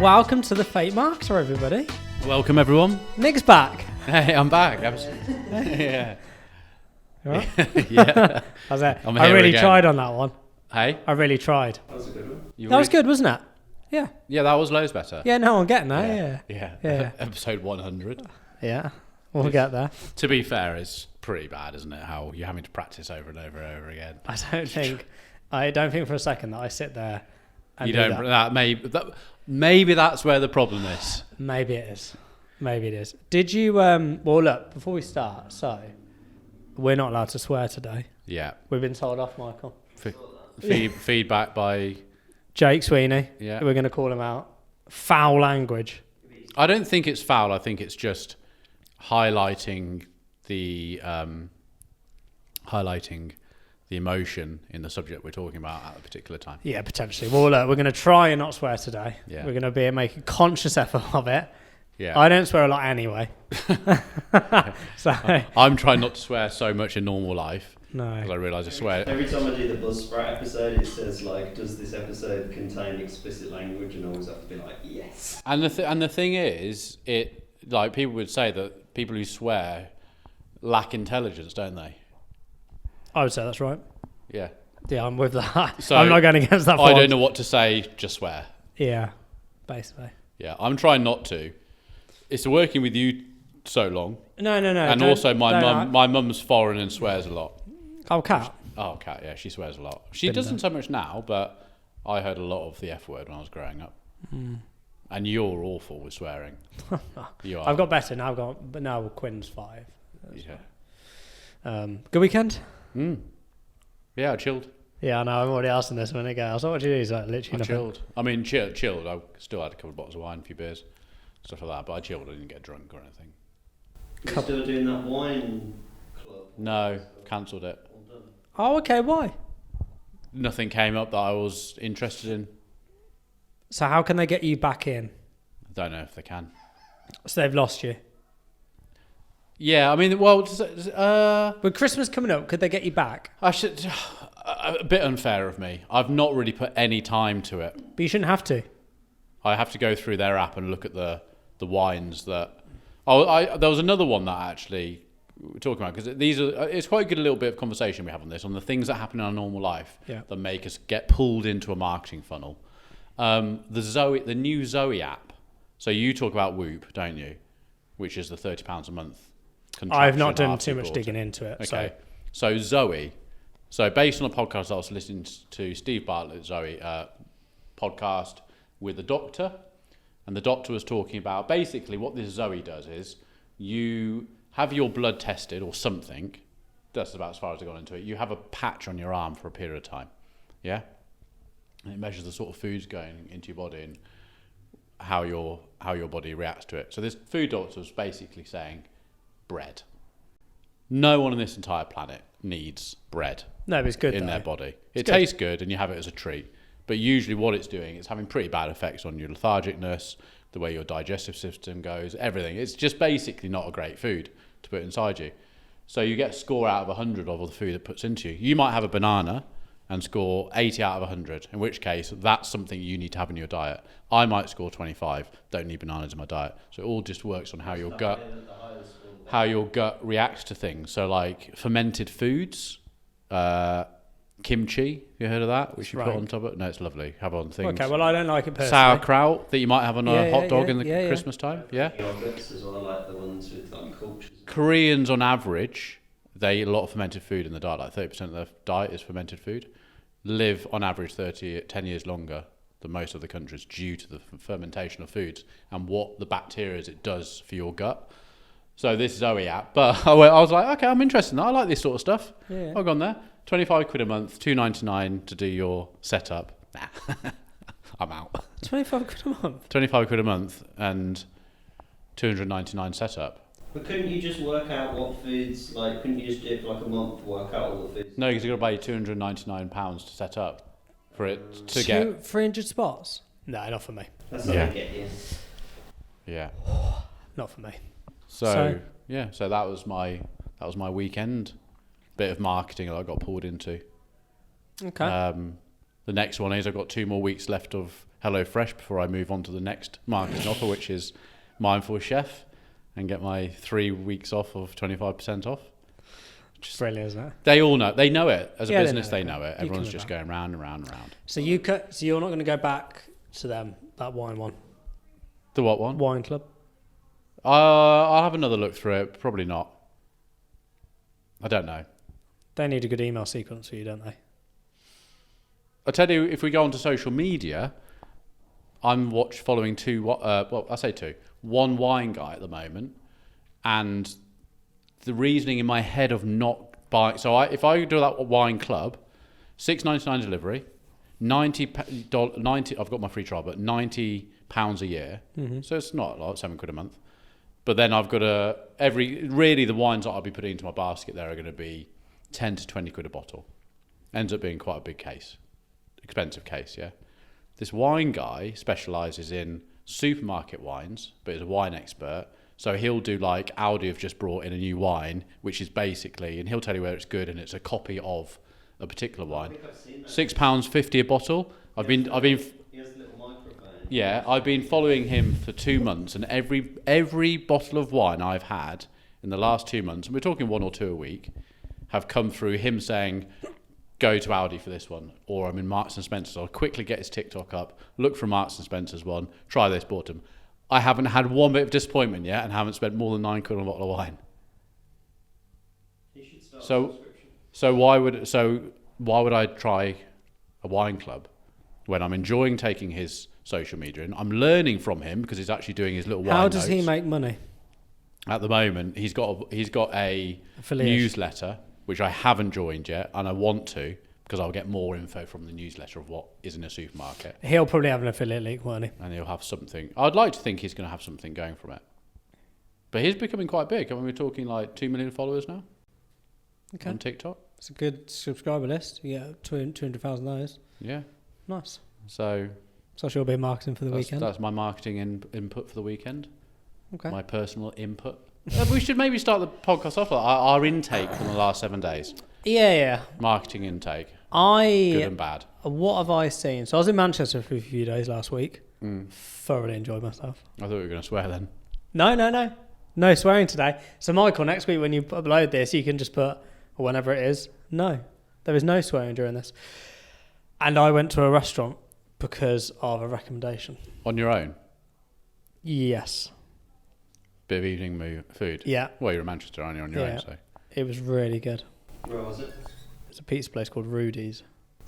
Welcome to the Fake Marketer, everybody. Welcome, everyone. Nick's back. Hey, I'm back. Yeah. You all right? Yeah. How's that? I'm I here really again. tried on that one. Hey? I really tried. That was a good one. You That was really- good, wasn't it? Yeah. Yeah, that was loads better. Yeah, no, I'm getting there. Yeah. Yeah. Episode 100. Yeah. We'll get there. To be fair, it's pretty bad, isn't it? How you're having to practice over and over and over again. I don't think for a second that I sit there and You do don't. that. Maybe that's where the problem is. Maybe it is. Maybe it is. Did you, well, look, before we start, so we're not allowed to swear today. Yeah. We've been told off, Michael. Feedback by. Jake Sweeney. Yeah. We're going to call him out. Foul language. I don't think it's foul. I think it's just highlighting the emotion in the subject we're talking about at a particular time. Yeah, potentially. Well, look, we're going to try and not swear today. Yeah. We're going to make a conscious effort of it. Yeah. I don't swear a lot anyway. So I'm trying not to swear so much in normal life because no. I realise I swear. Every time I do the Buzzsprout episode, it says like, "Does this episode contain explicit language?" And I always have to be like, "Yes." And the thing is, it like people would say that people who swear lack intelligence, don't they? I would say that's right. Yeah. Yeah, I'm with that. So I'm not going against that. I don't know what to say. Just swear. Yeah, basically. Yeah, I'm trying not to. It's working with you so long, No. and also my mum's foreign and swears a lot. Oh, Kat. Oh, Kat, yeah, she swears a lot. She Been doesn't there. so much now, but I heard a lot of the F word when I was growing up. And you're awful with swearing. You are. I've got better now. But now Quinn's 5. Yeah. Good weekend. Yeah, I chilled. Yeah, I know. I'm already asking this a minute ago. I was like, what did you do? He's like, literally I nothing. chilled. I mean, chilled. I still had a couple of bottles of wine, a few beers, stuff like that. But I chilled. I didn't get drunk or anything. You're still doing that wine club? No, cancelled it. All done. Oh, okay. Why? Nothing came up that I was interested in. So how can they get you back in? I don't know if they can. So they've lost you. Yeah, I mean, well, With Christmas coming up, could they get you back? I should. A bit unfair of me. I've not really put any time to it. But you shouldn't have to. I have to go through their app and look at the wines that. Oh, there was another one that actually we were talking about because it's quite a good little bit of conversation we have on this on the things that happen in our normal life that make us get pulled into a marketing funnel. The new Zoe app. So you talk about Whoop, don't you? Which is the £30 a month. I've not done after too you much bought digging it. into it. Okay. So Zoe. So based on a podcast I was listening to, Steve Bartlett's Zoe podcast with the doctor, and the doctor was talking about basically what this Zoe does is you have your blood tested or something. That's about as far as I got into it. You have a patch on your arm for a period of time, yeah, and it measures the sort of foods going into your body and how your body reacts to it. So this food doctor was basically saying bread. No one on this entire planet needs bread. No, but it's good in though. their body. It good. tastes good and you have it as a treat. But usually what it's doing is having pretty bad effects on your lethargicness, the way your digestive system goes, everything. It's just basically not a great food to put inside you. So you get a score out of 100 of all the food it puts into you. You might have a banana and score 80 out of 100, in which case that's something you need to have in your diet. I might score 25, don't need bananas in my diet. So it all just works on how your gut reacts to things. So like fermented foods, kimchi, you heard of that? Which you put on top of it? No, it's lovely. Have on things. Okay, well, I don't like it personally. Sauerkraut that you might have on a hot dog in the yeah. Christmas time. Yeah. Yogurts as well, like the ones with like cultures. Koreans on average, they eat a lot of fermented food in their diet. Like 30% of their diet is fermented food. Live on average 10 years longer than most of the countries due to the fermentation of foods and what the bacteria it does for your gut. So this Zoe app, but I was like, okay, I'm interested in that. I like this sort of stuff. Yeah. I've gone there. 25 quid a month, $2.99 to do your setup. Nah, I'm out. 25 quid a month? 25 quid a month and $299 setup. But couldn't you just work out what foods, like, couldn't you just do it for like a month, work out all the foods? No, because you've got to pay £299 to set up for it to get... 300 spots? No, not for me. That's not Yeah. I get you. Yeah. Not for me. So that was my weekend. Bit of marketing that I got pulled into. Okay. The next one is I've got 2 more weeks left of HelloFresh before I move on to the next marketing offer, which is Mindful Chef, and get my 3 weeks off of 25% off. Brilliant, isn't it? They all know. They know it. As a Yeah, business, they they know know it. You Everyone's can just about. going round and round and round. So you're not going to go back to them, that wine one? The what one? Wine Club? I'll have another look through it. Probably not. I don't know. They need a good email sequence for you, don't they? I tell you, if we go onto social media, I'm following one wine guy at the moment, and the reasoning in my head of not buying. So if I do that wine club, $6.99 delivery, $90. I've got my free trial, but £90 a year. Mm-hmm. So it's not a lot, £7 a month. But then I've got the wines that I'll be putting into my basket there are going to be 10 to 20 quid a bottle. Ends up being quite a big case. Expensive case, yeah. This wine guy specialises in supermarket wines, but is a wine expert. So he'll do like Aldi have just brought in a new wine, which is basically, and he'll tell you where it's good, and it's a copy of a particular wine. £6.50 a bottle. I've been. He has a little microphone. Yeah, I've been following him for 2 months, and every bottle of wine I've had in the last 2 months, and we're talking 1 or 2 a week, have come through him saying, go to Aldi for this one, or I'm in Marks and Spencer's. I'll quickly get his TikTok up, look for Marks and Spencer's one, try this, bought him. I haven't had one bit of disappointment yet, and haven't spent more than £9 on a bottle of wine. You should start a So, subscription. why would I try a wine club when I'm enjoying taking his social media in? I'm learning from him because he's actually doing his little wine. How does he notes. make money? At the moment, he's got a Affiliation. newsletter, which I haven't joined yet, and I want to, because I'll get more info from the newsletter of what is in a supermarket. He'll probably have an affiliate link, won't he? And he'll have something. I'd like to think he's going to have something going from it. But he's becoming quite big. I mean, we're talking like 2 million followers now on TikTok. It's a good subscriber list. You get 200,000 those. Yeah. Nice. So that's your big marketing for the weekend. That's my marketing input for the weekend. Okay. My personal input. We should maybe start the podcast off like our intake from the last 7 days. Yeah. Marketing intake. Good and bad. What have I seen? So I was in Manchester for a few days last week. Thoroughly enjoyed myself. I thought we were going to swear then. No. No swearing today. So Michael, next week when you upload this, you can just put, or whenever it is, no. There is no swearing during this. And I went to a restaurant because of a recommendation. On your own? Yes. Bit of evening food? Yeah. Well, you're in Manchester, aren't you, on your own? So. It was really good. Where was it? It's a pizza place called Rudy's.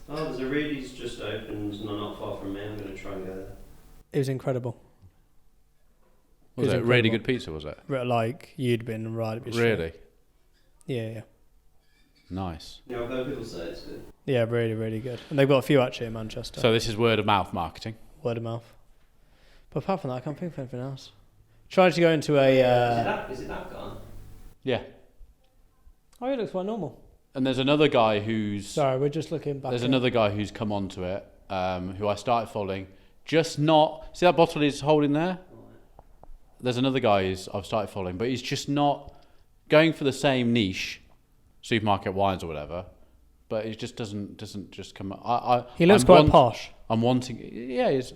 Oh, there's a Rudy's just opened, not far from me. I'm going to try and go there. It was incredible. Was it really good pizza, was it? Like you'd been right up your street. Really? Yeah. Nice. Yeah, I've heard people say it's good. Yeah, really, really good. And they've got a few actually in Manchester. So this is word of mouth marketing? Word of mouth. But apart from that, I can't think of anything else. Tried to go into a... Is it that guy? Yeah. Oh, he looks quite normal. And there's another guy who's... Sorry, we're just looking back. There's another guy who's come onto it, who I started following. Just not... See that bottle he's holding there? There's another guy I've started following, but he's just not going for the same niche, supermarket wines or whatever, but he just doesn't just come... He looks quite posh. I'm wanting... Yeah, he's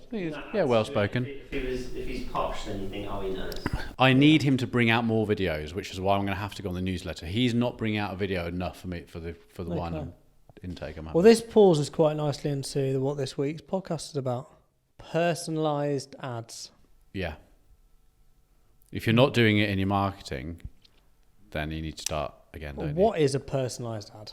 well spoken. If he's posh, then you think, oh, he knows. I need him to bring out more videos, which is why I'm going to have to go on the newsletter. He's not bringing out a video enough for me for the wine intake I'm having. Well, this pulls us quite nicely into what this week's podcast is about. Personalised ads. Yeah. If you're not doing it in your marketing, then you need to start again, don't you? What is a personalised ad?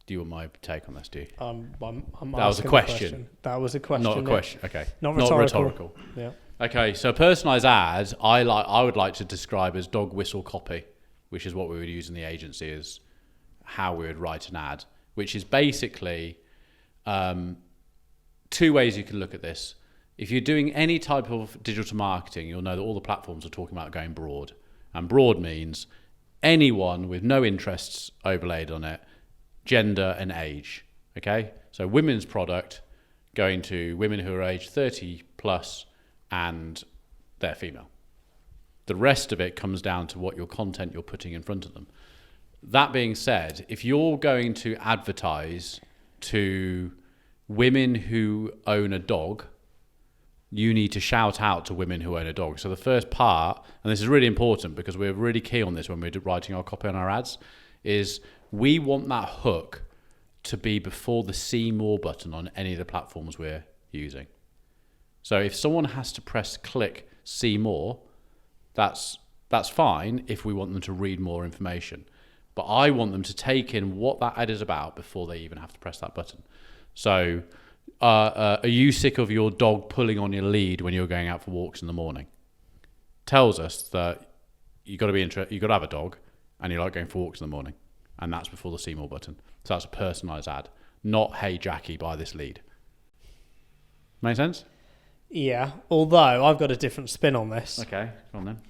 Do you want my take on this, do you? I'm That was a question. That was a question. Not a question, okay. Not rhetorical. Yeah. Okay, so personalised ads, I would like to describe as dog whistle copy, which is what we would use in the agency as how we would write an ad, which is basically 2 ways you can look at this. If you're doing any type of digital marketing, you'll know that all the platforms are talking about going broad. And broad means anyone with no interests overlaid on it, gender and age. Okay? So women's product going to women who are aged 30 plus and they're female. The rest of it comes down to what your content you're putting in front of them. That being said, if you're going to advertise to women who own a dog, you need to shout out to women who own a dog. So the first part, and this is really important because we're really key on this when we're writing our copy on our ads, is we want that hook to be before the see more button on any of the platforms we're using. So if someone has to click see more, that's fine if we want them to read more information. But I want them to take in what that ad is about before they even have to press that button. So are you sick of your dog pulling on your lead when you're going out for walks in the morning? Tells us that you've got to have a dog and you like going for walks in the morning. And that's before the see more button. So that's a personalised ad, not, hey, Jackie, buy this lead. Make sense? Yeah, although I've got a different spin on this. Okay, come on then.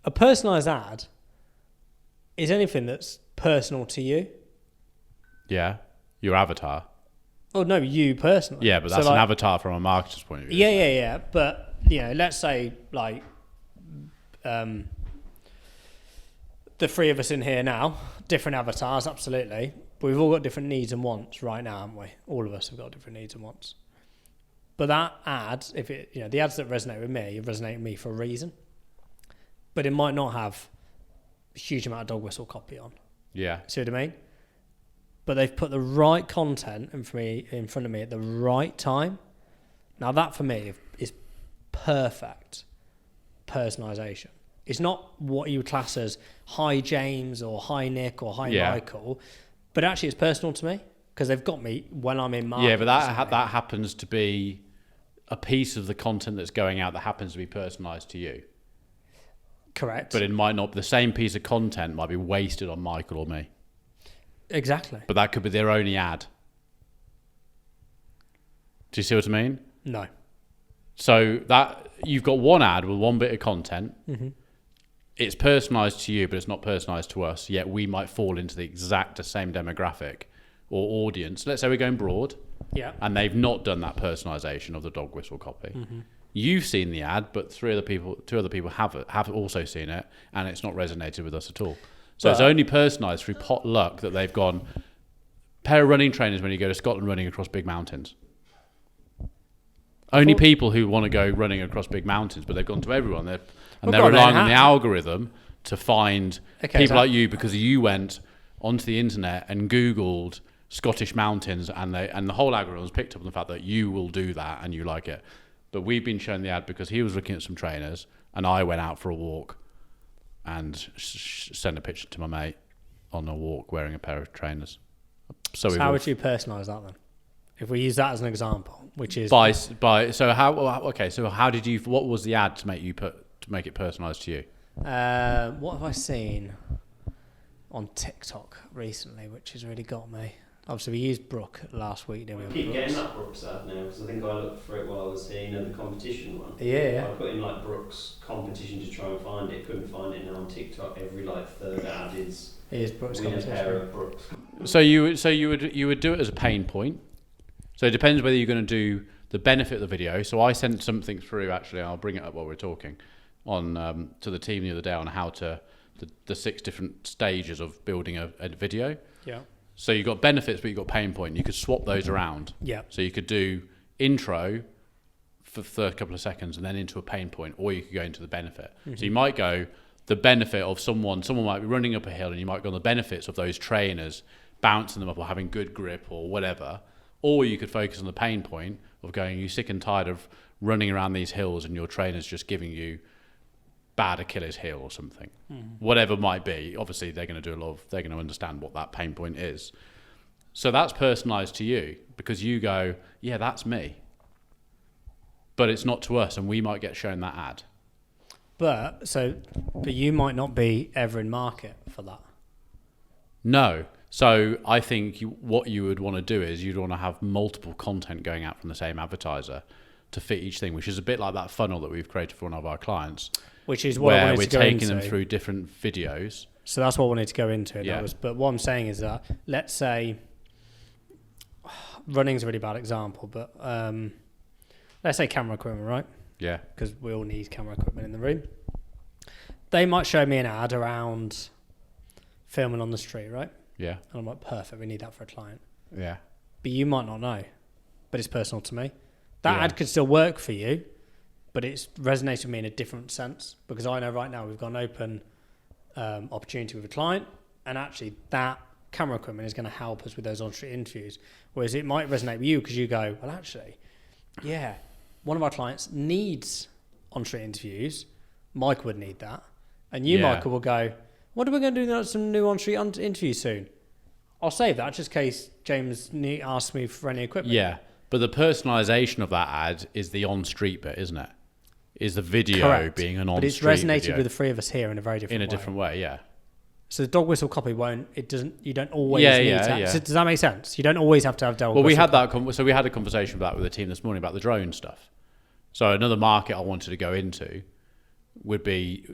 A personalised ad is anything that's personal to you. Yeah, your avatar. Oh, no, you personally. Yeah, but that's an avatar from a marketer's point of view. Yeah. But, let's say, like, the three of us in here now, different avatars, absolutely. But we've all got different needs and wants right now, haven't we? All of us have got different needs and wants. But that ad, the ads that resonate with me for a reason. But it might not have a huge amount of dog whistle copy on. Yeah. See what I mean? But they've put the right content in front of me at the right time. Now that for me is perfect personalisation. It's not what you would class as hi James or hi Nick or hi Michael, but actually it's personal to me because they've got me when I'm in market. Yeah, but that happens to be a piece of the content that's going out that happens to be personalised to you. Correct. But it might not. The same piece of content might be wasted on Michael or me. Exactly. But that could be their only ad. Do you see what I mean? No. So that you've got one ad with one bit of content. Mm-hmm. It's personalised to you, but it's not personalised to us. Yet we might fall into the exact same demographic or audience. Let's say we're going broad. Yeah. And they've not done that personalisation of the dog whistle copy. Mm-hmm. You've seen the ad, but two other people have also seen it, and it's not resonated with us at all. So it's only personalised through pot luck that they've gone pair of running trainers when you go to Scotland running across big mountains. Only people who want to go running across big mountains, but they've gone to everyone. They're relying on the algorithm to find people like you because you went onto the internet and Googled Scottish mountains, and the whole algorithm's picked up on the fact that you will do that and you like it. But we've been shown the ad because he was looking at some trainers, and I went out for a walk and sent a picture to my mate on a walk wearing a pair of trainers. So how would you personalise that then? If we use that as an example, which is by so how did you? What was the ad to make it personalised to you? What have I seen on TikTok recently, which has really got me? Obviously, we used Brooke last week, didn't we? I keep getting that Brooks ad now because I think I looked for it while I was here, the competition one. Yeah. I put in like Brooks competition to try and find it, couldn't find it. Now on TikTok, every third ad is Brooks win a competition. pair of Brooks. So you would do it as a pain point. So it depends whether you're going to do the benefit of the video. So I sent something through, actually, I'll bring it up while we're talking, on to the team the other day on how to, the 6 different stages of building a video. Yeah. So you've got benefits, but you've got pain point. You could swap those around. Yeah. So you could do intro for the first couple of seconds and then into a pain point, or you could go into the benefit. Mm-hmm. So you might go the benefit of someone might be running up a hill and you might go on the benefits of those trainers, bouncing them up or having good grip or whatever. Or you could focus on the pain point of going, you're sick and tired of running around these hills and your trainer's just giving you bad Achilles heel or something. Whatever it might be. Obviously, they're going to understand what that pain point is. So that's personalised to you because you go, yeah, that's me. But it's not to us, and we might get shown that ad. But you might not be ever in market for that. No. So I think what you would want to do is you'd want to have multiple content going out from the same advertiser to fit each thing, which is a bit like that funnel that we've created for one of our clients. Which is what I wanted to go into. Where we're taking them through different videos. So that's what I wanted to go into. Yeah. But what I'm saying is that, let's say, running's a really bad example, but let's say camera equipment, right? Yeah. Because we all need camera equipment in the room. They might show me an ad around filming on the street, right? Yeah. And I'm like, perfect, we need that for a client. Yeah. but you might not know. But it's personal to me. That Yeah. ad could still work for you, but it's resonated with me in a different sense because I know right now we've got an open opportunity with a client, and actually that camera equipment is going to help us with those on-street interviews. Whereas it might resonate with you because you go, well, actually, yeah, one of our clients needs on-street interviews. Michael would need that. And you, Yeah. Michael, will go, what are we going to do some new on-street interviews soon? I'll save that just in case James asks me for any equipment. Yeah, but the personalisation of that ad is the on-street bit, isn't it? Is the video Correct. being an But on-street it's resonated video with the three of us here in a very different way. in a different way, yeah. So the dog whistle copy you don't always Yeah, need yeah, to. yeah. So does that make sense? You don't always have to have dog Well, we whistle had copy. that. So we had a conversation about with the team this morning about the drone stuff. So another market I wanted to go into would be,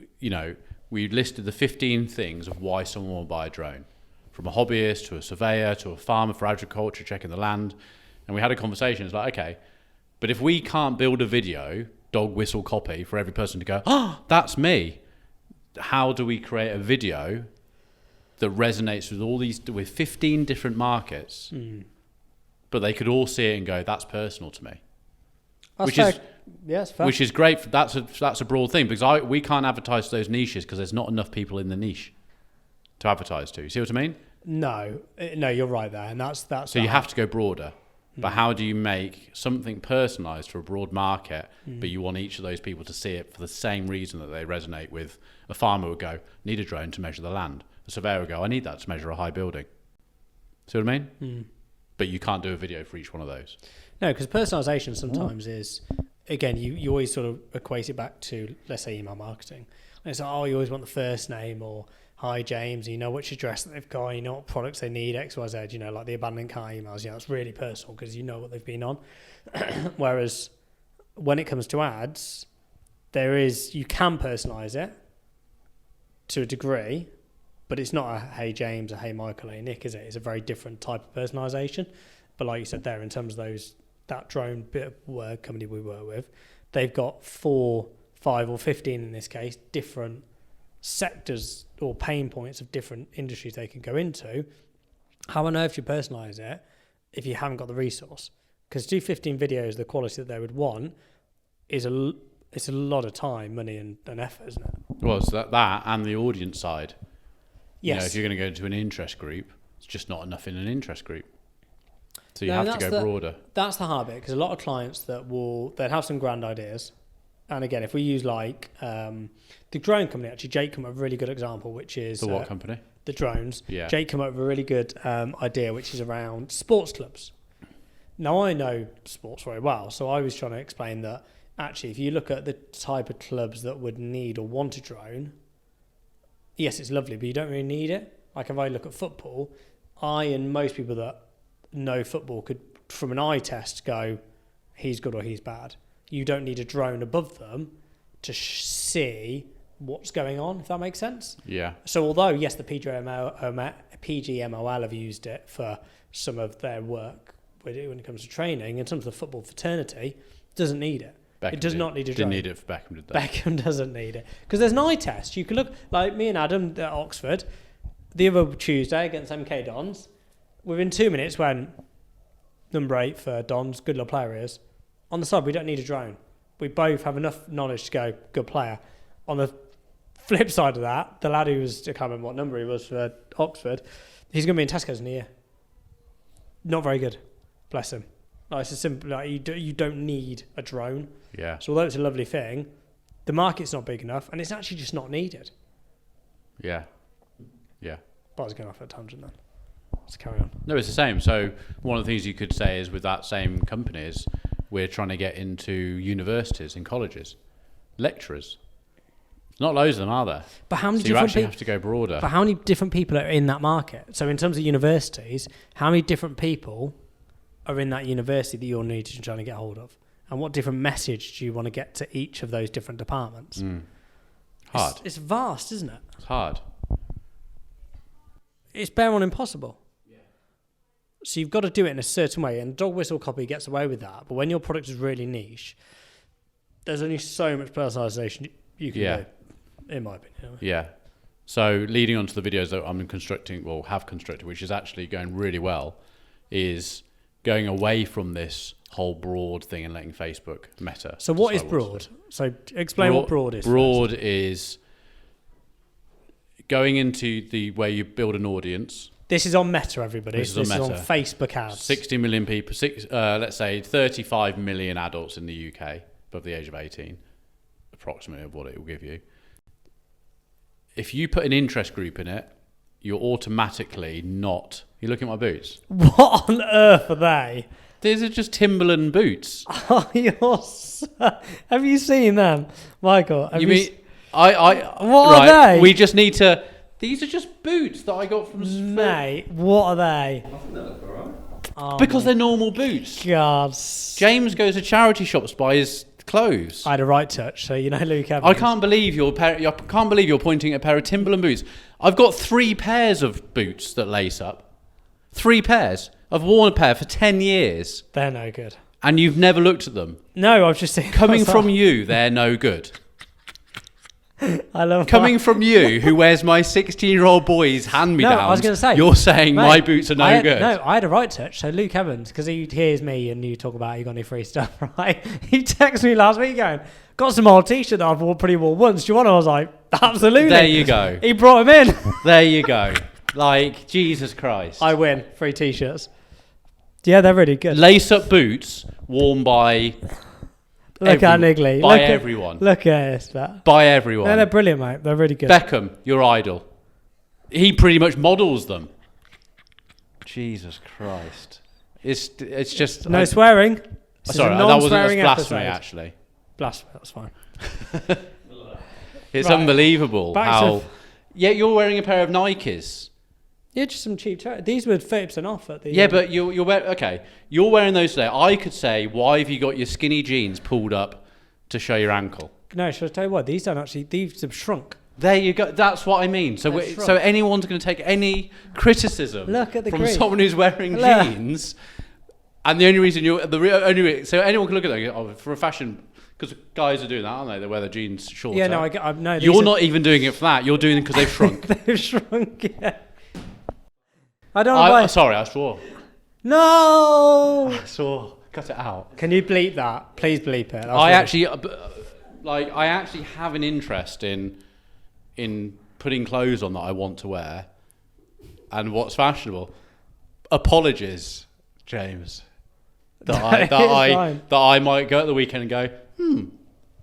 we listed the 15 things of why someone will buy a drone, from a hobbyist to a surveyor to a farmer for agriculture checking the land, and we had a conversation. It's like, okay, but if we can't build a video dog whistle copy for every person to go, that's me. How do we create a video that resonates with 15 different markets, but they could all see it and go, that's personal to me. Yes, fair. Which is great. That's a broad thing because we can't advertise to those niches because there's not enough people in the niche to advertise to. You see what I mean? No, you're right there, and that's. So you have to go broader. But how do you make something personalised for a broad market, but you want each of those people to see it for the same reason that they resonate with? A farmer would go, need a drone to measure the land. A surveyor would go, I need that to measure a high building. See what I mean? But you can't do a video for each one of those. No, because personalisation sometimes is, again, you always sort of equate it back to, let's say, email marketing. And it's like, you always want the first name or, hi, James, you know which address that they've got, you know what products they need, X, Y, Z, like the abandoned car emails, it's really personal because you know what they've been on. Whereas when it comes to ads, you can personalise it to a degree, but it's not a, hey, James, a hey, Michael, hey, Nick, is it? It's a very different type of personalisation. But like you said there, in terms of that drone bit of work company we work with, they've got 4, 5 or 15 in this case, different sectors or pain points of different industries they can go into. How on earth do you personalise it if you haven't got the resource? Because to do 15 videos, the quality that they would want it's a lot of time, money and effort, isn't it? Well, it's that and the audience side. Yes. If you're going to go into an interest group, it's just not enough in an interest group. So you have to go broader. That's the hard bit, because a lot of clients they'd have some grand ideas. And again, if we use the drone company, actually, Jake came up with a really good example, which is... The what company? The drones. Yeah. Jake came up with a really good idea, which is around sports clubs. Now, I know sports very well, so I was trying to explain that, actually, if you look at the type of clubs that would need or want a drone, yes, it's lovely, but you don't really need it. Like, if I look at football, I and most people that know football could, from an eye test, go, he's good or he's bad. You don't need a drone above them to see what's going on, if that makes sense. Yeah. So although, yes, the PGMOL have used it for some of their work when it comes to training, in terms of the football fraternity, doesn't need it. It does not need a drone. Didn't need it for Beckham, did they? Beckham doesn't need it. Because there's an eye test. You can look, like me and Adam at Oxford, the other Tuesday against MK Dons, within 2 minutes when number 8 for Dons, good little player is, on the side, we don't need a drone. We both have enough knowledge to go, good player. On the flip side of that, the lad who was, I can't remember what number he was for Oxford, he's going to be in Tesco's in a year. Not very good. Bless him. Like, it's a simple, you don't need a drone. Yeah. So although it's a lovely thing, the market's not big enough, and it's actually just not needed. Yeah. Yeah. But I was going off at a tangent then. Let's carry on. No, it's the same. So one of the things you could say is with that same company is we're trying to get into universities and colleges, lecturers. Not loads of them, are there? But how many so you actually have to go broader. But how many different people are in that market? So in terms of universities, how many different people are in that university that you're needing to try to get hold of? And what different message do you want to get to each of those different departments? Hard. It's vast, isn't it? It's hard. It's bare on impossible. Yeah. So you've got to do it in a certain way, and dog whistle copy gets away with that. But when your product is really niche, there's only so much personalisation you can do, in my opinion. Yeah. So leading on to the videos that I'm constructing, have constructed, which is actually going really well, is going away from this whole broad thing and letting Facebook Meta. So what is decide what to broad? So explain what broad is. Broad is going into the where you build an audience. This is on Meta, everybody. This is on Meta. Facebook ads. 60 million people, let's say 35 million adults in the UK above the age of 18, approximately of what it will give you. If you put an interest group in it, you're automatically not... You're looking at my boots. What on earth are they? These are just Timberland boots. Oh, have you seen them, Michael? You mean... What are they? We just need to... These are just boots that I got from... Mate, what are they? I think they look alright. Oh because they're normal boots. God. James goes to charity shops to buy his clothes. I had a right touch, so you know Luke Evans. I can't believe you're pointing at a pair of Timberland boots. I've got 3 pairs of boots that lace up. 3 pairs. I've worn a pair for 10 years. They're no good. And you've never looked at them. No, I've just seen... Coming from you, they're no good. I love Coming from you, who wears my 16-year-old boy's hand-me-downs, No, I was going to say... you're saying mate, my boots are no good. No, I had a right touch. So Luke Evans, because he hears me and you talk about you got any free stuff, right? He texted me last week going, got some old t-shirt that I've worn once. Do you want it? I was like, absolutely. There you go. He brought him in. There you go. Like, Jesus Christ. I win. Free t-shirts. Yeah, they're really good. Lace-up boots worn by... Look at Niggly. By everyone. Look at this. By everyone. No, they're brilliant, mate. They're really good. Beckham, your idol. He pretty much models them. Jesus Christ. It's just... No swearing. This sorry, is a that wasn't non-swearing blasphemy, episode. actually. Blasphemy, that's fine. It's Right. unbelievable Back how... to- Yeah, you're wearing a pair of Nikes. Yeah, just some cheap... These were 30% off at the... Yeah, but you're wearing those today. I could say, why have you got your skinny jeans pulled up to show your ankle? No, should I tell you what? These don't actually... These have shrunk. There you go. That's what I mean. So, They're so anyone's going to take any criticism Look at the from green. someone who's wearing Look. jeans, and the only reason so anyone can look at that. And go, oh, for a fashion, because guys are doing that, aren't they? They wear their jeans shorter. Yeah, no, I no. these You're are- not even doing it for that. You're doing it because they've shrunk. They've shrunk, yeah. I don't know Sorry, I swore. No! I swore. Cut it out. Can you bleep that? Please bleep it. I actually have an interest in putting clothes on that I want to wear and what's fashionable. Apologies, James. That I might go at the weekend and go,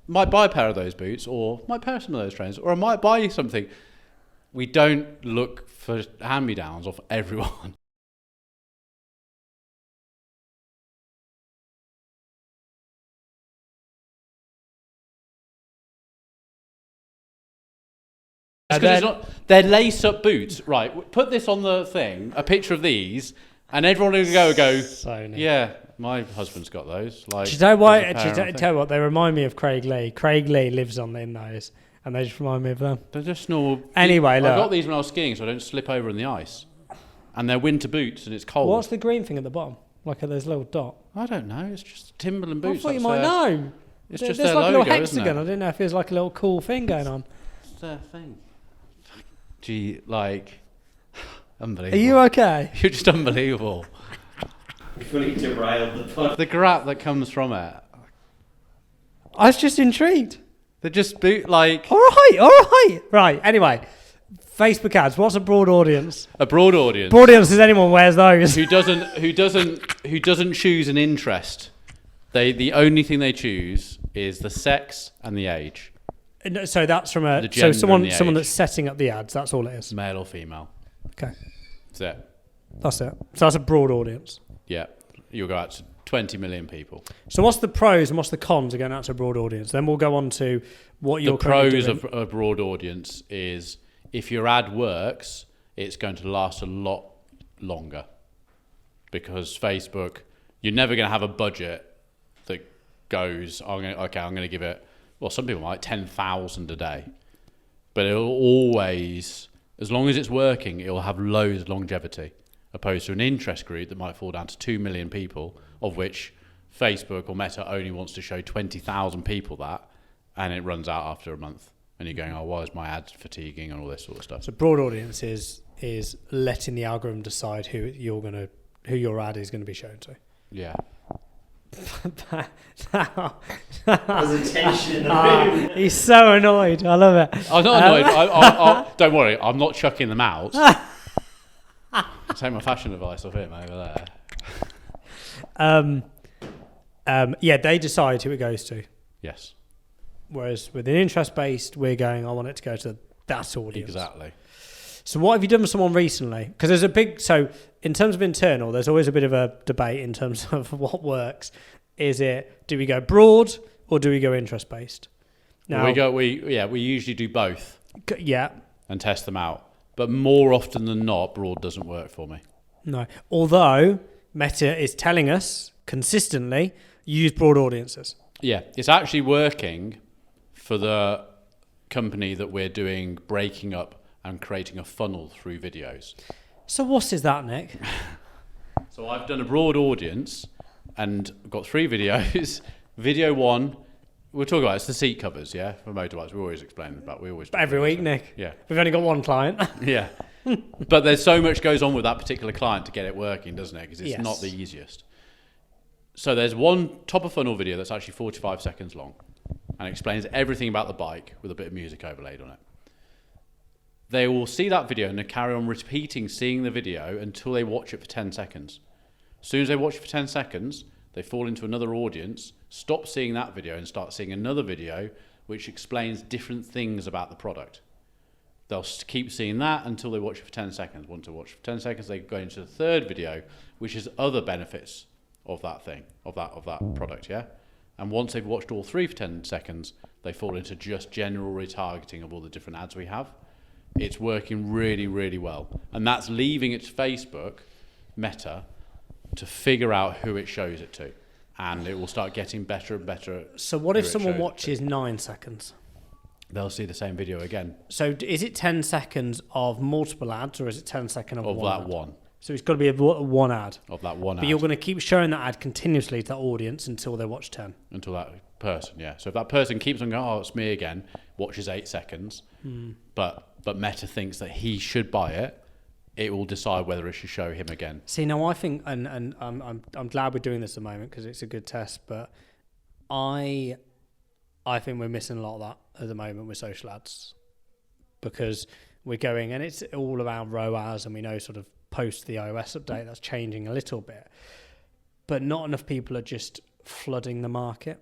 might buy a pair of those boots, or might pair some of those trainers, or I might buy something. We don't look for hand-me-downs off everyone. They're lace-up boots, right? Put this on the thing, a picture of these, and everyone will go. So Yeah, my husband's got those. Like, do you know why? there's a pair, I Tell you what, they remind me of Craig Lee. Craig Lee lives in those, and they just remind me of them. They're just normal. Anyway, I look. got these when I was skiing, so I don't slip over in the ice. And they're winter boots, and it's cold. What's the green thing at the bottom? Like there's a little dot. I don't know. It's just Timberland I boots. thought you That's might know. It's There's just their like logo, a little isn't hexagon. it? I didn't know if it was like a little cool thing going on. It's their thing. Gee, like, Are unbelievable. you okay? You're just unbelievable. Fully derailed the pod. The crap that comes from it. I was just intrigued. They're just like All right. Right. Anyway, Facebook ads. What's a broad audience? a broad audience. Broad audience is anyone wears those. who doesn't choose an interest. The only thing they choose is the sex and the age, No, so that's from The so gender someone and the someone age. that's setting up the ads. That's all it is. male or female. Okay, That's it. that's it. So that's a broad audience. Yeah, you'll go out to 20 million people. So what's the pros and what's the cons of going out to a broad audience? Then we'll go on to what you're The pros doing. of a broad audience is if your ad works, it's going to last a lot longer, because Facebook, you're never going to have a budget that goes, I'm going to give it, well, some people might 10,000 a day, but it'll always, as long as it's working, it'll have loads of longevity, opposed to an interest group that might fall down to 2 million people, of which Facebook or Meta only wants to show 20,000 people that, and it runs out after a month. And you're going, oh, why is my ad fatiguing and all this sort of stuff. So broad audience is letting the algorithm decide who your ad is going to be shown to. Yeah. There's a tension in the room. He's so annoyed. I love it. I'm not annoyed. I don't worry. I'm not chucking them out. Take my fashion advice off him over there. Yeah, they decide who it goes to. Yes. Whereas with an interest-based, we're going, I want it to go to that audience. Exactly. So what have you done with someone recently? Because there's a big... So in terms of internal, there's always a bit of a debate in terms of what works. Is it, do we go broad or do we go interest-based? Now, we usually do both. Yeah. And test them out. But more often than not, broad doesn't work for me. No. Although Meta is telling us consistently, use broad audiences. Yeah. It's actually working for the company that we're doing breaking up and creating a funnel through videos. So what is that, Nick? So I've done a broad audience and got 3 videos. Video 1, we'll talk about it's the seat covers, yeah, for motorbikes. We always explain about. Every week, Nick. Yeah. We've only got one client. Yeah. But there's so much goes on with that particular client to get it working, doesn't it? Because it's not the easiest. So there's one top of funnel video that's actually 45 seconds long and explains everything about the bike with a bit of music overlaid on it. They will see that video and they carry on repeating seeing the video until they watch it for 10 seconds. As soon as they watch it for 10 seconds, they fall into another audience, stop seeing that video and start seeing another video which explains different things about the product. They'll keep seeing that until they watch it for 10 seconds. Once they watch it for 10 seconds, they go into the third video, which is other benefits of that thing, of that product, yeah? And once they've watched all 3 for 10 seconds, they fall into just general retargeting of all the different ads we have. It's working really, really well. And that's leaving it to Facebook, Meta, to figure out who it shows it to. And it will start getting better and better. So what if someone watches 9 seconds? They'll see the same video again. So is it 10 seconds of multiple ads or is it 10 seconds of one ad? One. So it's got to be one ad. Of that one ad. But you're going to keep showing that ad continuously to that audience until they watch 10. Until that person, yeah. So if that person keeps on going, oh, it's me again, watches 8 seconds, but Meta thinks that he should buy it, it will decide whether it should show him again. See, now I think, and I'm glad we're doing this at the moment because it's a good test, but I think we're missing a lot of that at the moment with social ads because we're going, and it's all around ROAS, and we know sort of post the iOS update that's changing a little bit, but not enough people are just flooding the market,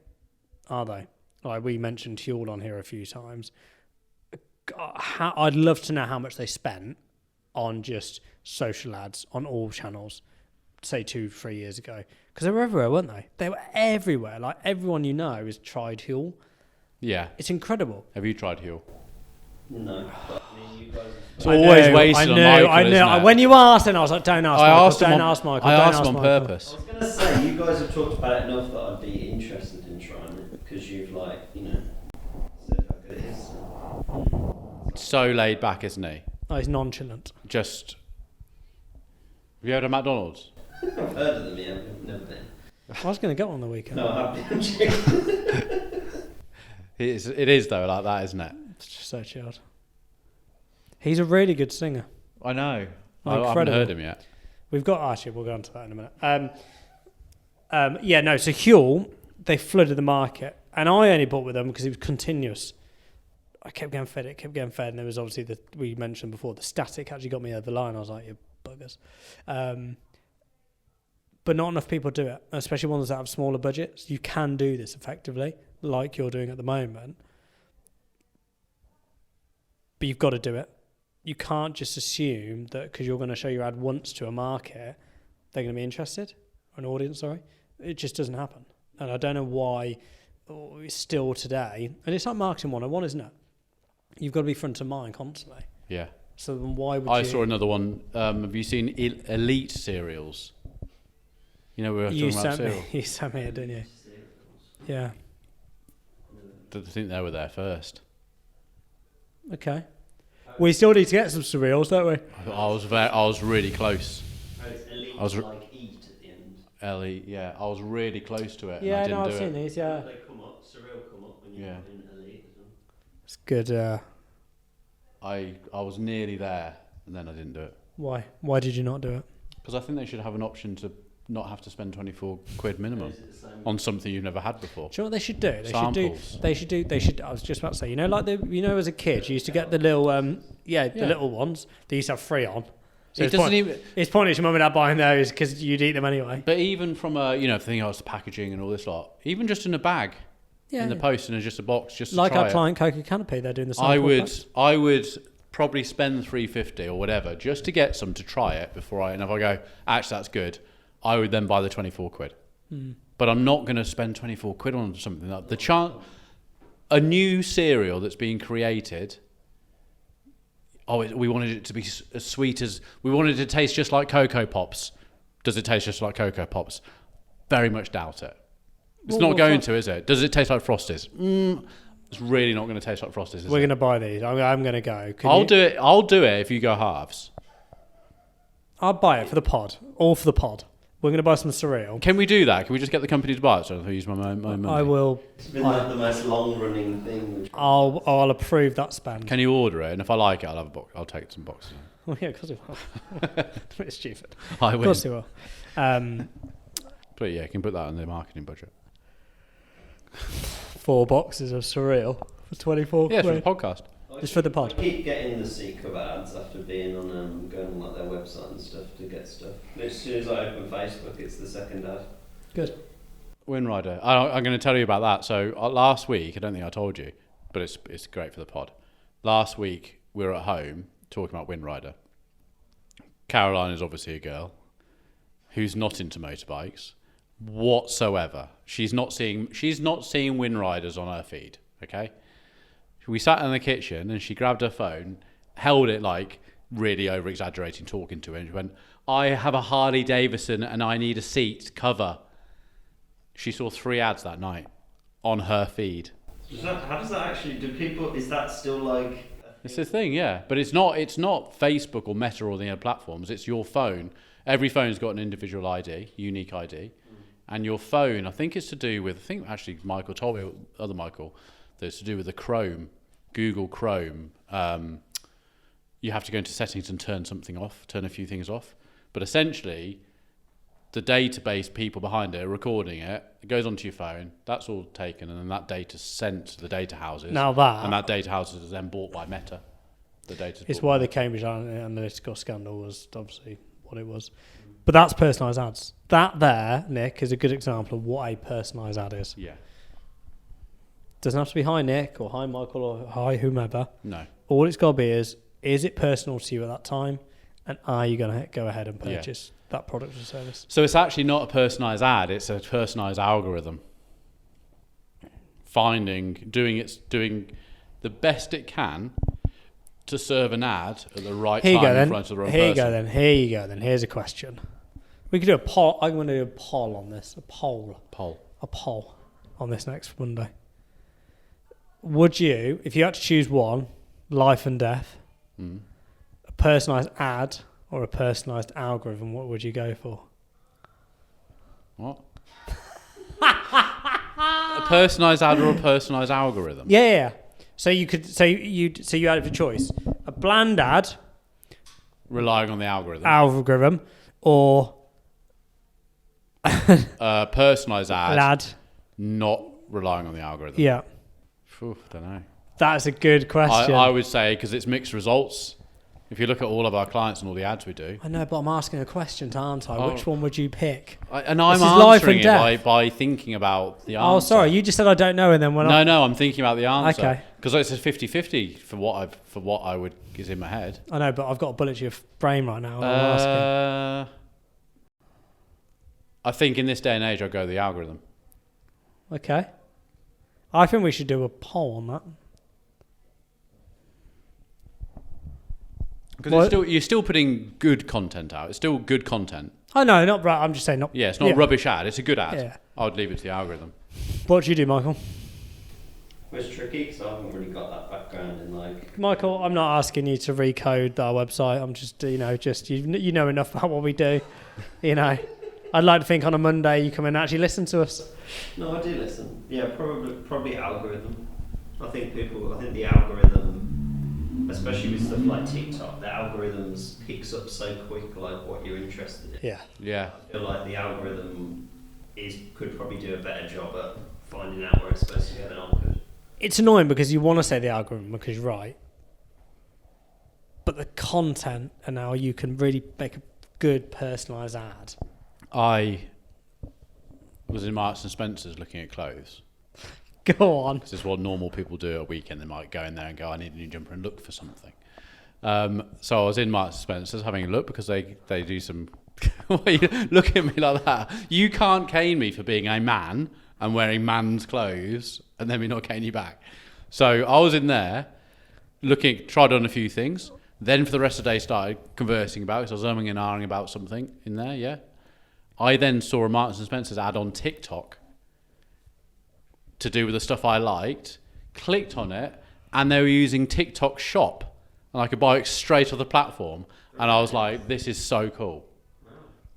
are they? Like we mentioned Huel on here a few times. I'd love to know how much they spent on just social ads on all channels, say 2-3 years ago, because they were everywhere, weren't they? They were everywhere. Like everyone you know has tried Huel. Yeah, it's incredible. Have you tried Huel? No, but I mean, you guys. It's always wasted on Michael, I know. isn't it? When you asked, and I was like, "Don't ask Michael. Don't ask Michael." I asked him on purpose. I was going to say, you guys have talked about it enough that I'd be interested in trying it because you've said how good it is. So laid back, isn't he? Oh, he's nonchalant. Just. Have you heard of McDonald's? I've heard of them, yeah. I've never been. I was going to go on the weekend. No, I have been. It is though, like that, isn't it? It's just so chilled. He's a really good singer. I know. Incredible. I haven't heard him yet. We'll go on to that in a minute. So Huel, they flooded the market, and I only bought with them because it was continuous. I kept getting fed, and there was obviously we mentioned before, the static actually got me over the line. I was like, you buggers. But not enough people do it, especially ones that have smaller budgets. You can do this effectively, like you're doing at the moment. But you've got to do it. You can't just assume that because you're going to show your ad once to a market, they're going to be interested, or an audience, sorry. It just doesn't happen. And I don't know why still today, and it's like marketing 101, isn't it? You've got to be front of mind constantly. Yeah. So then why would I saw another one. Have you seen Elite cereals? You know, we were talking about cereal. You sent me it, didn't you? Yeah. I think they were there first. Okay. We still need to get some cereals, don't we? I was really close. Oh, it's Elite, like eat at the end. Ellie, yeah, I was really close to it. Yeah, and I didn't I've do seen it. these. Yeah. They come up, cereal come up when you're in Elite as well. It's good. I was nearly there, and then I didn't do it. Why? Why did you not do it? Because I think they should have an option to not have to spend 24 quid minimum Is it the same? on something you've never had before. Do you know what they should do? Samples. They should. I was just about to say, as a kid, you used to get the little, the little ones. They used to have free on. So It doesn't even. it's pointless your mum and dad buying those because you'd eat them anyway. But even from thinking the packaging and all this lot, even just in a bag, in the post and just a box, just like to try our it. client Coca Canopy, they're doing the same. I would probably spend $3.50 or whatever just to get some to try it before and if I go, actually that's good, I would then buy the 24 quid. But I'm not going to spend 24 quid on something like a new cereal that's being created. We wanted it to be as sweet as we wanted it to taste just like Cocoa Pops. Does it taste just like Cocoa Pops? Very much doubt it. It's not going to, is it? Does it taste like Frosties? It's really not going to taste like Frosties. We're going to buy these. I'm going to go. Do it. I'll do it if you go halves. I'll buy it for the pod. All for the pod. We're going to buy some cereal. Can we do that? Can we just get the company to buy it so I don't have to use my money? I will. It's been the most long-running thing. I'll approve that spend. Can you order it? And if I like it, I'll have a box. I'll take some boxes. Oh yeah, of course it will. It's stupid. I Of will. course it will. But yeah, you can put that on the marketing budget. 4 boxes of cereal for 24 Yeah, it's for the quid. podcast. Just for the pod. I keep getting the C cover ads after being on going on like their website and stuff to get stuff. And as soon as I open Facebook, it's the second ad. Good. Windrider. I'm going to tell you about that. So last week, I don't think I told you, but it's great for the pod. Last week we were at home talking about Windrider. Caroline is obviously a girl who's not into motorbikes whatsoever. She's not seeing Windriders on her feed. Okay. We sat in the kitchen and she grabbed her phone, held it like really over exaggerating, talking to her, and she went, "I have a Harley Davidson and I need a seat cover." She saw 3 ads that night on her feed. How does that actually? Is that still like? It's the thing, yeah. But it's not Facebook or Meta or the other platforms. It's your phone. Every phone's got an individual ID, unique ID. And your phone, I think it's to do with, actually Michael told me, other Michael, that it's to do with the Chrome, Google Chrome. You have to go into settings and turn a few things off. But essentially, the database people behind it are recording it. It goes onto your phone. That's all taken, and then that data's sent to the data houses. And that data houses is then bought by Meta. The data. It's why the Cambridge Analytica scandal was obviously what it was. But that's personalised ads. That there, Nick, is a good example of what a personalised ad is. Yeah. Doesn't have to be hi Nick or hi Michael or hi whomever. No. All it's got to be is it personal to you at that time, and are you going to go ahead and purchase that product or service? So it's actually not a personalised ad, it's a personalised algorithm. Doing the best it can to serve an ad at the right time in front of the right person. Here you go then. Here's a question. We could do a poll. I'm going to do a poll on this. A poll on this next Monday. Would you, if you had to choose one, life and death, a personalised ad or a personalised algorithm, what would you go for? What? A personalised ad or a personalised algorithm? Yeah. So you had a choice: a bland ad, relying on the algorithm, or a personalised ad, not relying on the algorithm. Yeah. I don't know. That's a good question. I would say because it's mixed results. If you look at all of our clients and all the ads we do. I know, but I'm asking a question, aren't I? Which one would you pick? I'm answering it by thinking about the answer. Oh, sorry. You just said I don't know, and then No, I'm thinking about the answer. Okay. Because it's a 50-50 for what I would is in my head. I know, but I've got a bullet to your brain right now. I'm asking. I think in this day and age, I'll go the algorithm. Okay. I think we should do a poll on that. Because you're still putting good content out. It's still good content. Oh, no, not right. I'm just saying not. Yeah, it's not a rubbish ad. It's a good ad. Yeah. I would leave it to the algorithm. What do you do, Michael? It's tricky because I haven't really got that background in like. Michael, I'm not asking you to recode our website. I'm just you know enough about what we do. I'd like to think on a Monday you come in and actually listen to us. No, I do listen. Yeah, probably algorithm. I think the algorithm especially with stuff like TikTok, the algorithms picks up so quick, like what you're interested in. Yeah. I feel like the algorithm could probably do a better job at finding out where it's supposed to go than I could. It's annoying because you want to say the algorithm because you're right, but the content and how you can really make a good personalised ad. I was in Marks and Spencer's looking at clothes. Go on. This is what normal people do at a weekend. They might go in there and go, I need a new jumper, and look for something. So I was in Marks and Spencer's having a look because they do some... Look at me like that. You can't cane me for being a man and wearing man's clothes and then me not cane you back. So I was in there tried on a few things. Then for the rest of the day started conversing about it. So I was umming and ahhing about something in there, yeah. I then saw a Marks and Spencer's ad on TikTok to do with the stuff I liked, clicked on it, and they were using TikTok Shop. And I could buy it straight off the platform. And I was like, this is so cool.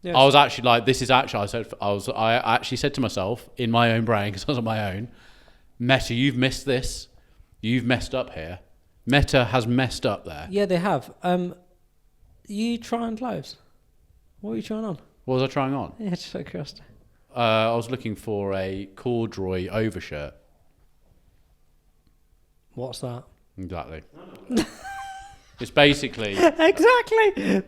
Yes. I was actually like, I actually said to myself in my own brain, because I was on my own, Meta, you've missed this. You've messed up here. Meta has messed up there. Yeah, they have. You trying clothes? What are you trying on? What was I trying on? Yeah, just out of curiosity. I was looking for a corduroy overshirt. What's that? Exactly. It's basically... Exactly.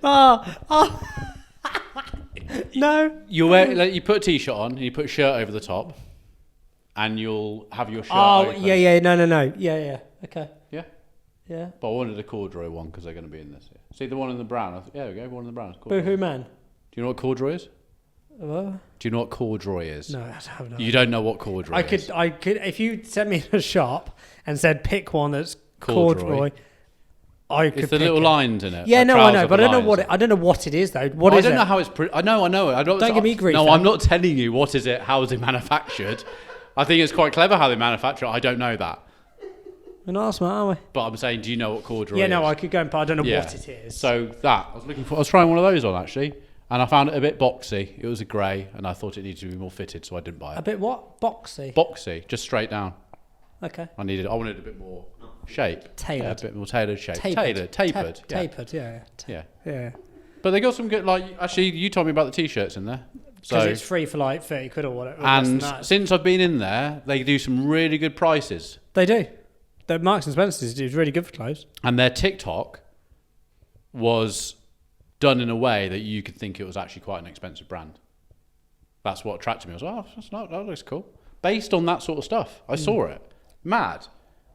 No. You put a t-shirt on and you put a shirt over the top and you'll have your shirt open. Yeah. No. Yeah. Okay. Yeah? Yeah. But I wanted a corduroy one because they're going to be in this. Yeah. See the one in the brown? There we go, one in the brown. Boohoo Man. Do you know what corduroy is? What? Do you know what corduroy is? No, I have no. You don't know what corduroy is? I could. If you sent me in a shop and said pick one that's corduroy, I could. It's the little lines in it. Yeah, like no, I know, but I don't know lines. I don't know what it is though. I don't know how it's. I know. Don't give me grief. No, I'm not telling you what is it. How is it manufactured? I think it's quite clever how they manufacture it. I don't know that. We're not smart, are we? But I'm saying, do you know what corduroy is? Yeah, no, I could go and. But I don't know what it is. So that I was trying one of those on actually. And I found it a bit boxy. It was a grey, and I thought it needed to be more fitted, so I didn't buy it. A bit what? Boxy? Boxy, just straight down. Okay. I wanted a bit more shape. Tailored. Yeah, a bit more tailored shape. Tapered. Tapered, yeah. But they got some good, actually, you told me about the T-shirts in there. Because it's free for like 30 quid or whatever. And since I've been in there, they do some really good prices. They do. The Marks and Spencer's is really good for clothes. And their TikTok was done in a way that you could think it was actually quite an expensive brand. That's what attracted me. I was like, that looks cool. Based on that sort of stuff. I saw it. Mad.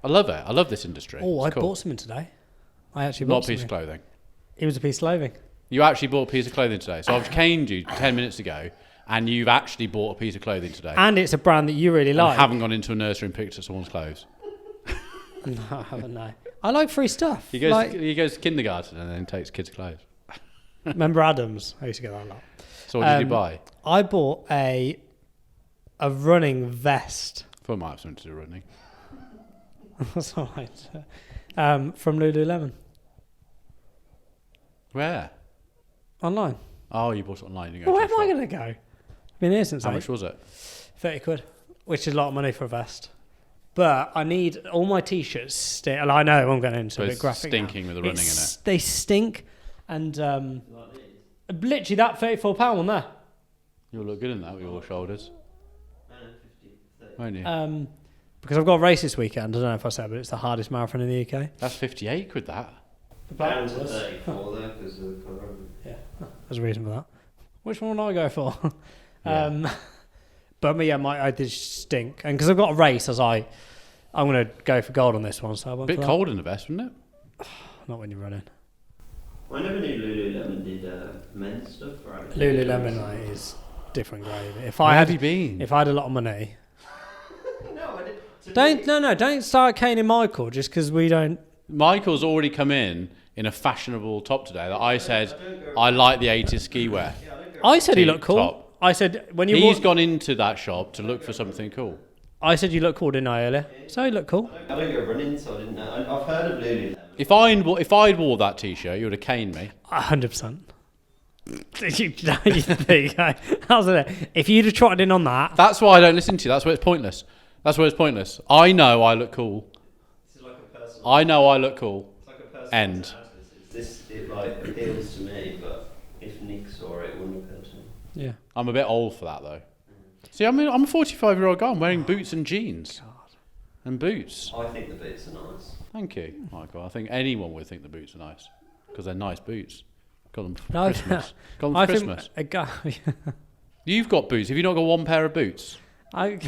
I love it. I love this industry. Oh, it's I cool. bought something today. I actually bought Not a piece of clothing. It was a piece of clothing. You actually bought a piece of clothing today. So I've caned you 10 minutes ago, and you've actually bought a piece of clothing today. And it's a brand that you really like. I haven't gone into a nursery and picked up someone's clothes. No, I haven't, no. I like free stuff. He goes to kindergarten and then takes kids' clothes. Remember Adams? I used to get that a lot. So what did you buy? I bought a running vest. I thought I might have something to do running. That's all right. From Lululemon. Where? Online. Oh, you bought it online. You Well, where am I going to go? I've been here since How much was it? 30 quid, which is a lot of money for a vest. But I need all my t-shirts stink. I know I'm going into a bit graphic stinking now. with the running in it. They stink. And literally that £34 one there. You'll look good in that with your shoulders. 50, Won't you? Because I've got a race this weekend. I don't know if I said, but it's the hardest marathon in the UK. That's 58 quid, that. down to 34 though because of the corona. Yeah, there's a reason for that. Which one will I go for? Yeah. But yeah, I did stink. And because I've got a race, I'm going to go for gold on this one. So I went Bit for that. cold in the vest, wasn't it? Not when you're running. I never knew Lululemon did men's stuff. Right? Lululemon is different gravy. Where have you been? If I had a lot of money. No, I didn't. Don't start caning Michael just because we don't. Michael's already come in a fashionable top today that I said I like the 80s ski wear. I said he looked cool. Top. I said when you. He's gone into that shop to look for something cool. I said you look cool, didn't I, earlier? So you look cool. I don't go running, so I didn't know. I've heard of Lululemon. If I'd wore that t-shirt, you would have caned me. 100%. There you go. How's it? If you'd have trotted in on that. That's why I don't listen to you. That's why it's pointless. I know I look cool. This is like a personal. I know I look cool. It's like a end. It like appeals to me, but if Nick saw it, it wouldn't appeal to him. Yeah. I'm a bit old for that though. See, I'm a 45-year-old guy. I'm wearing boots and jeans. God. And boots. I think the boots are nice. Thank you, Michael. I think anyone would think the boots are nice because they're nice boots. Got them for No, Christmas. Got them for Christmas. Think a guy. You've got boots. Have you not got one pair of boots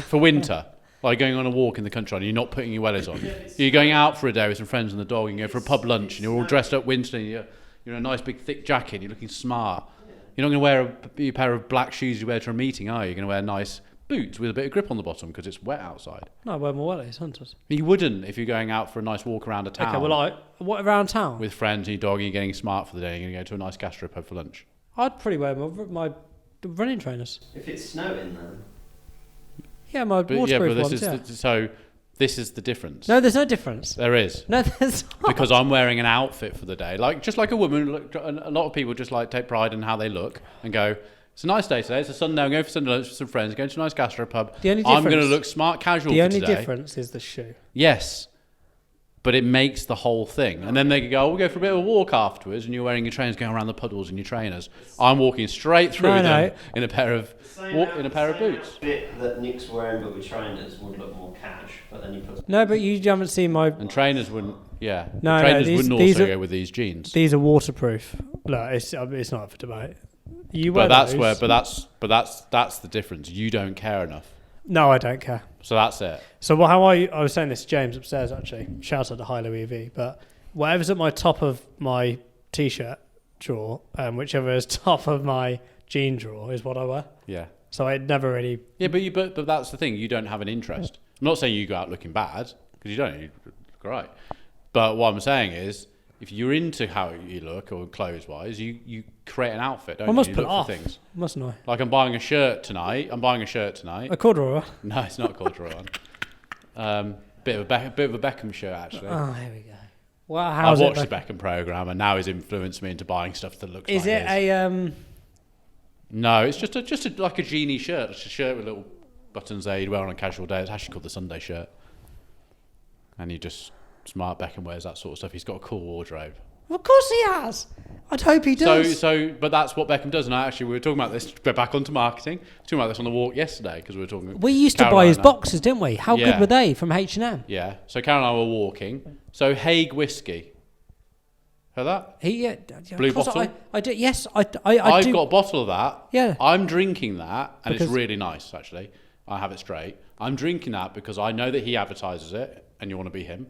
for winter? Like going on a walk in the country and you're not putting your wellies on. You're going out for a day with some friends and the dog and you go for a pub lunch and you're all dressed up winter and you're in a nice big thick jacket. You're looking smart. You're not going to wear a pair of black shoes you wear to a meeting, are you? You're going to wear nice boots with a bit of grip on the bottom because it's wet outside. No, I wear my wellies, hunters. You wouldn't if you're going out for a nice walk around a town. Okay, well, what around town? With friends and your dog and you're getting smart for the day and you're going to go to a nice gastro pub for lunch. I'd probably wear my running trainers. If it's snowing, then. Yeah, my waterproof ones, So this is the difference. No, there's no difference. There is. No, there's not. Because I'm wearing an outfit for the day. Just like a woman, a lot of people just take pride in how they look and go, it's a nice day today, it's a Sunday, I'm going for Sunday lunch with some friends, going to a nice gastro pub. I'm going to look smart casual for today. The only difference is the shoe. Yes. But it makes the whole thing. And then they could go, we'll go for a bit of a walk afterwards, and you're wearing your trainers going around the puddles in your trainers. I'm walking straight through them in a pair of boots. The bit that Nick's wearing but with trainers would look more cash, but then you put... No, but you haven't seen my... And trainers wouldn't, yeah. No, trainers these wouldn't also go with these jeans. These are waterproof. Look, it's not up for debate. You wear that's those. that's the difference. You don't care enough. No, I don't care. So that's it. So how I was saying this to James upstairs actually. Shout out to Hilo EV. But whatever's at my top of my t-shirt drawer, whichever is top of my jean drawer is what I wear. Yeah. So I never really. Yeah, but that's the thing. You don't have an interest. I'm not saying you go out looking bad because you don't. You look great. But what I'm saying is, if you're into how you look or clothes-wise, you create an outfit, don't you? I must you put look it off, for things. mustn't I? Like I'm buying a shirt tonight. A corduroy. No, it's not a corduroy one. Bit of a Beckham shirt actually. Oh, here we go. Well, I've watched the Beckham programme and now he's influenced me into buying stuff that looks Is like it his. No, it's just like a genie shirt. It's a shirt with little buttons there you'd wear on a casual day. It's actually called the Sunday shirt. And you just... Smart Beckham wears that sort of stuff. He's got a cool wardrobe. Well, of course he has. I'd hope he does. But that's what Beckham does. And we were talking about this. We're back onto marketing. Talking about this on the walk yesterday because we were talking. We used to buy his boxes, didn't we? How good were they from H&M? Yeah. So Karen and I were walking. So Hague whiskey. Heard that? Blue bottle. I do. Yes, I've do. got a bottle of that. Yeah. I'm drinking that, and it's really nice actually. I have it straight. I'm drinking that because I know that he advertises it, and you want to be him.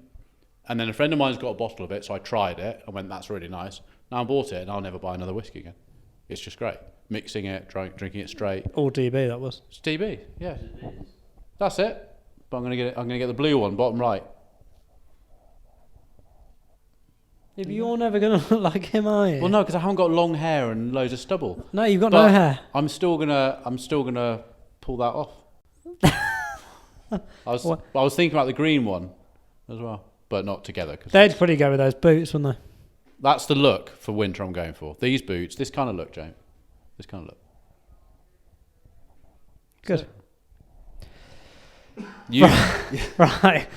And then a friend of mine's got a bottle of it, so I tried it and went, that's really nice. Now I bought it and I'll never buy another whiskey again. It's just great. Mixing it, drinking it straight. All DB, that was. It's DB, yeah. That's it. But I'm gonna get the blue one, bottom right. Yeah, but you're never gonna look like him, are you? Well, no, because I haven't got long hair and loads of stubble. No, you've got no hair. I'm still gonna pull that off. I was thinking about the green one as well. But not together. They'd probably go with those boots, wouldn't they? That's the look for winter I'm going for. These boots, this kind of look, James. This kind of look. Good. You right.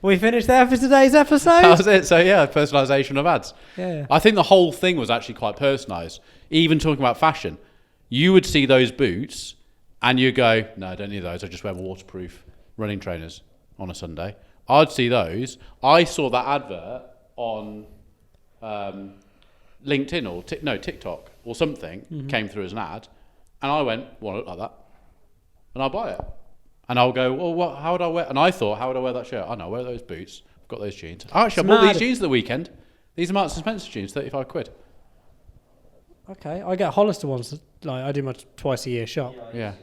We finished there for today's episode? That was it. So yeah, personalisation of ads. Yeah. I think the whole thing was actually quite personalised. Even talking about fashion. You would see those boots and you go, no, I don't need those. I just wear waterproof running trainers on a Sunday. I'd see those. I saw that advert on LinkedIn or TikTok or something came through as an ad, and I went, well, I look like that, and I'll buy it. And I'll go, well, how would I wear? And I thought, how would I wear that shirt? I know, I wear those boots. I've got those jeans. Actually, I bought these jeans at the weekend. These are Marks and Spencer jeans, £35. Okay, I get Hollister ones. Like I do my twice a year shop. Yeah.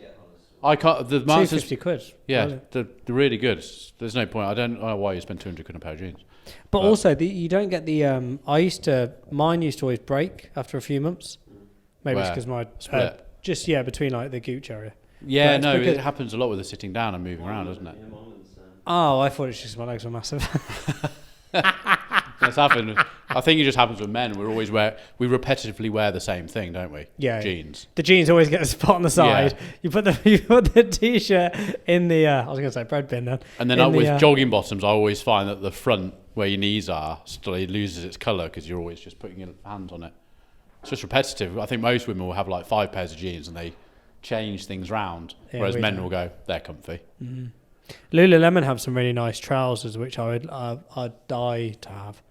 I can't. The £250. Yeah, they're really good. There's no point. I don't know why you spend £200 on a pair of jeans. But also, you don't get the. Mine used to always break after a few months. Maybe it's because my split. Between like the gooch area. Yeah, no, it happens a lot with the sitting down and moving around, doesn't it? Oh, I thought it's just my legs were massive. That's happened. I think it just happens with men. We repetitively wear the same thing, don't we? Yeah. Jeans. The jeans always get a spot on the side. Yeah. You put the t-shirt in the. I was going to say bread bin then. And then with jogging bottoms, I always find that the front where your knees are, still loses its colour because you're always just putting your hands on it. It's just repetitive. I think most women will have like 5 pairs of jeans and they change things round, whereas men will go, they're comfy. Mm-hmm. Lululemon have some really nice trousers, which I'd die to have.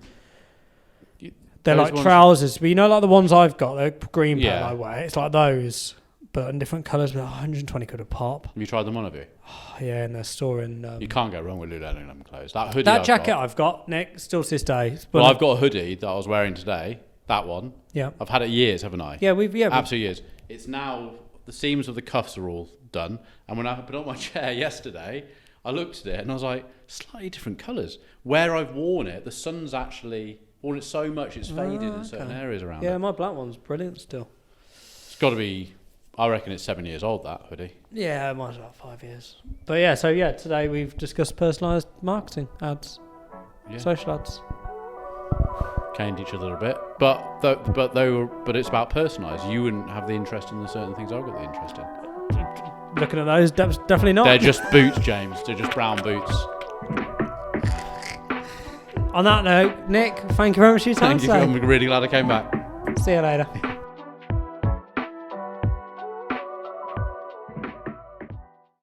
They're like trousers, but you know, like the ones I've got, the green pattern I wear. It's like those, but in different colours. But 120 quid a pop. Have you tried them on? Have you? Oh, yeah, in their store in. You can't go wrong with Lululemon clothes. That hoodie. That jacket I've got, Nick, still to this day. Well, I've got a hoodie that I was wearing today. That one. Yeah. I've had it years, haven't I? Yeah, absolute years. It's now the seams of the cuffs are all done, and when I put it on my chair yesterday, I looked at it and I was like, slightly different colours. Where I've worn it, the sun's actually worn it so much it's faded in certain areas around it. Yeah, my black one's brilliant still. It's got to be, I reckon it's 7 years old, that hoodie. Yeah, mine's about 5 years. But yeah, so yeah, today we've discussed personalised marketing ads, social ads. Caned each other a bit, but it's about personalised. You wouldn't have the interest in the certain things I've got the interest in. Looking at those, definitely not. They're just boots, James. They're just brown boots. On that note, Nick, thank you very much for your time today. I'm really glad I came back. See you later.